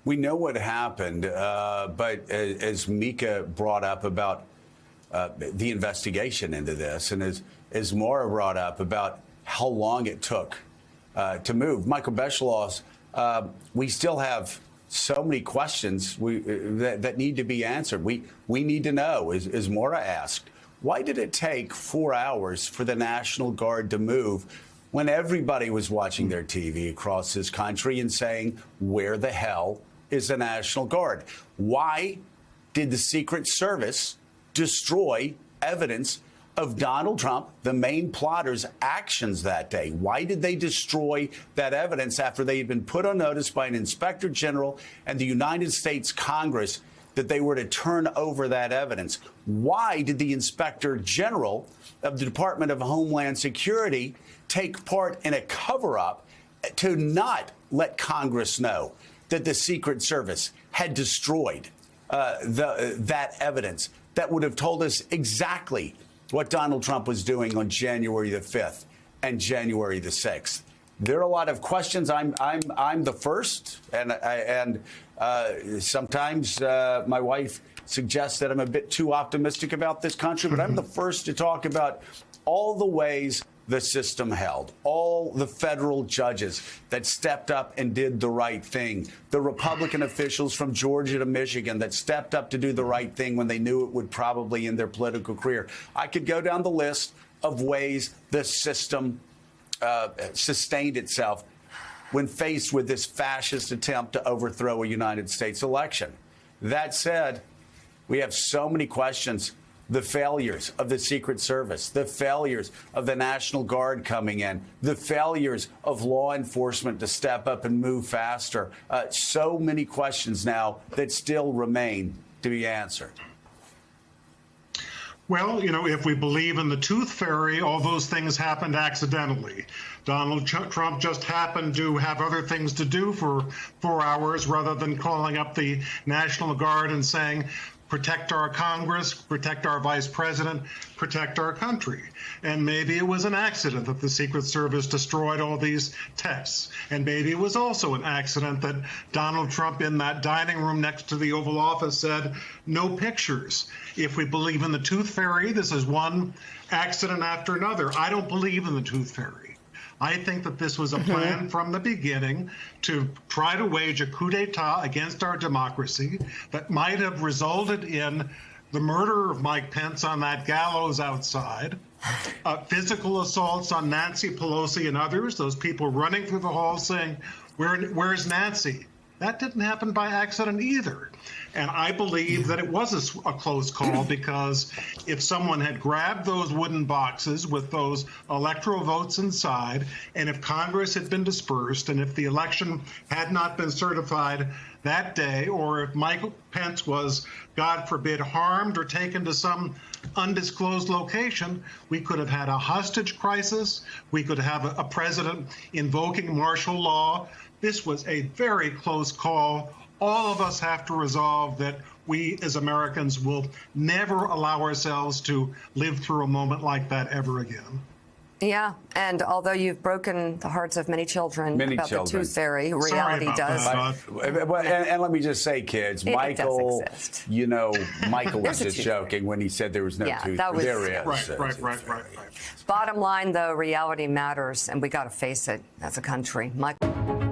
We know what happened, but as Mika brought up about the investigation into this, and as Maura brought up about how long it took to move, Michael Beschloss, we still have so many questions that need to be answered. We need to know, as Maura asked, why did it take 4 hours for the National Guard to move when everybody was watching their TV across this country and saying, where the hell is the National Guard? Why did the Secret Service destroy evidence of Donald Trump, the main plotter's actions that day? Why did they destroy that evidence after they had been put on notice by an inspector general and the United States Congress that they were to turn over that evidence? Why did the inspector general of the Department of Homeland Security take part in a cover-up to not let Congress know that the Secret Service had destroyed that evidence that would have told us exactly what Donald Trump was doing on January the 5th and January the 6th? There are a lot of questions. I'm the first, and sometimes my wife suggests that I'm a bit too optimistic about this country, but I'm the first to talk about all the ways the system held, all the federal judges that stepped up and did the right thing, the Republican officials from Georgia to Michigan that stepped up to do the right thing when they knew it would probably end their political career. I could go down the list of ways the system sustained itself when faced with this fascist attempt to overthrow a United States election. That said, we have so many questions. The failures of the Secret Service, the failures of the National Guard coming in, the failures of law enforcement to step up and move faster. So many questions now that still remain to be answered. Well, if we believe in the tooth fairy, all those things happened accidentally. Donald Trump just happened to have other things to do for 4 hours rather than calling up the National Guard and saying, protect our Congress, protect our vice president, protect our country. And maybe it was an accident that the Secret Service destroyed all these texts. And maybe it was also an accident that Donald Trump in that dining room next to the Oval Office said, no pictures. If we believe in the tooth fairy, this is one accident after another. I don't believe in the tooth fairy. I think that this was a plan from the beginning to try to wage a coup d'etat against our democracy that might have resulted in the murder of Mike Pence on that gallows outside, physical assaults on Nancy Pelosi and others, those people running through the halls saying, where's Nancy? That didn't happen by accident either. And I believe that it was a close call because if someone had grabbed those wooden boxes with those electoral votes inside, and if Congress had been dispersed, and if the election had not been certified that day, or if Michael Pence was, God forbid, harmed or taken to some undisclosed location, we could have had a hostage crisis. We could have a president invoking martial law. This was a very close call. All of us have to resolve that we as Americans will never allow ourselves to live through a moment like that ever again. Yeah, and although you've broken the hearts of many children about the tooth fairy, reality does. And let me just say, kids, Michael, Michael was just joking when he said there was no tooth fairy. There is. Right. Bottom line, though, reality matters, and we got to face it as a country. Michael.